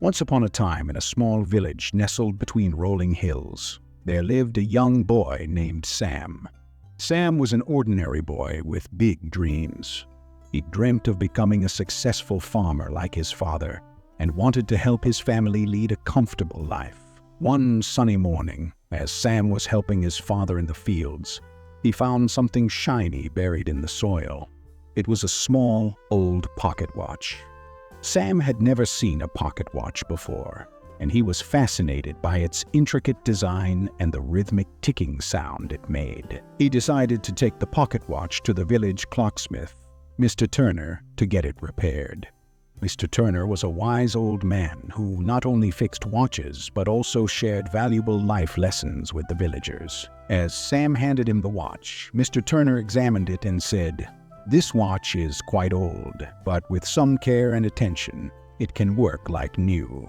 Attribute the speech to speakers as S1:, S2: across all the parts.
S1: Once upon a time, in a small village nestled between rolling hills, there lived a young boy named Sam. Sam was an ordinary boy with big dreams. He dreamt of becoming a successful farmer like his father and wanted to help his family lead a comfortable life. One sunny morning, as Sam was helping his father in the fields, he found something shiny buried in the soil. It was a small, old pocket watch. Sam had never seen a pocket watch before, and he was fascinated by its intricate design and the rhythmic ticking sound it made. He decided to take the pocket watch to the village clocksmith, Mr. Turner, to get it repaired. Mr. Turner was a wise old man who not only fixed watches but also shared valuable life lessons with the villagers. As Sam handed him the watch, Mr. Turner examined it and said, "This watch is quite old, but with some care and attention, it can work like new.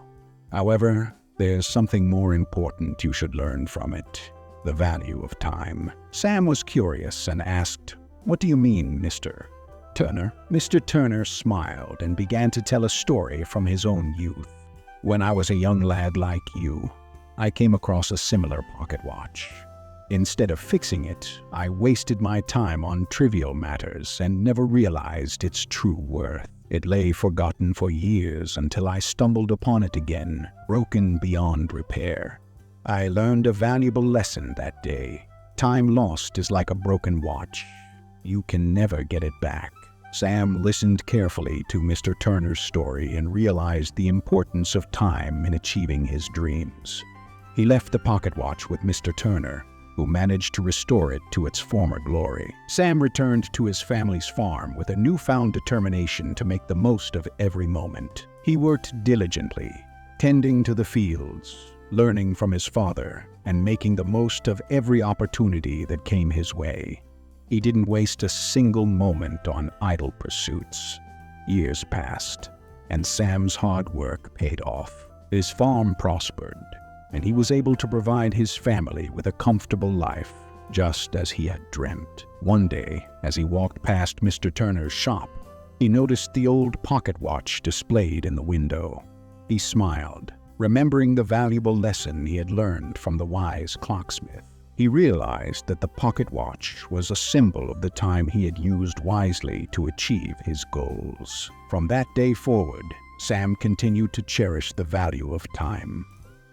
S1: However, there's something more important you should learn from it: the value of time." Sam was curious and asked, "What do you mean, Mr. Turner?" Mr. Turner smiled and began to tell a story from his own youth. "When I was a young lad like you, I came across a similar pocket watch. Instead of fixing it, I wasted my time on trivial matters and never realized its true worth. It lay forgotten for years until I stumbled upon it again, broken beyond repair. I learned a valuable lesson that day. Time lost is like a broken watch. You can never get it back." Sam listened carefully to Mr. Turner's story and realized the importance of time in achieving his dreams. He left the pocket watch with Mr. Turner, who managed to restore it to its former glory. Sam returned to his family's farm with a newfound determination to make the most of every moment. He worked diligently, tending to the fields, learning from his father, and making the most of every opportunity that came his way. He didn't waste a single moment on idle pursuits. Years passed, and Sam's hard work paid off. His farm prospered, and he was able to provide his family with a comfortable life, just as he had dreamt. One day, as he walked past Mr. Turner's shop, he noticed the old pocket watch displayed in the window. He smiled, remembering the valuable lesson he had learned from the wise clocksmith. He realized that the pocket watch was a symbol of the time he had used wisely to achieve his goals. From that day forward, Sam continued to cherish the value of time.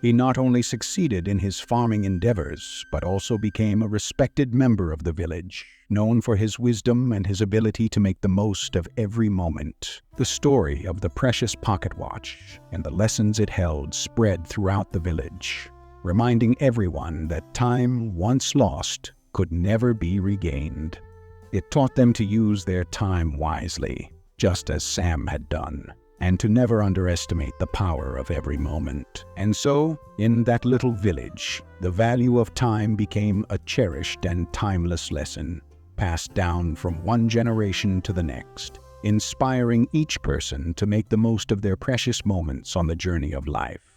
S1: He not only succeeded in his farming endeavors, but also became a respected member of the village, known for his wisdom and his ability to make the most of every moment. The story of the precious pocket watch and the lessons it held spread throughout the village, reminding everyone that time once lost could never be regained. It taught them to use their time wisely, just as Sam had done, and to never underestimate the power of every moment. And so, in that little village, the value of time became a cherished and timeless lesson, passed down from one generation to the next, inspiring each person to make the most of their precious moments on the journey of life.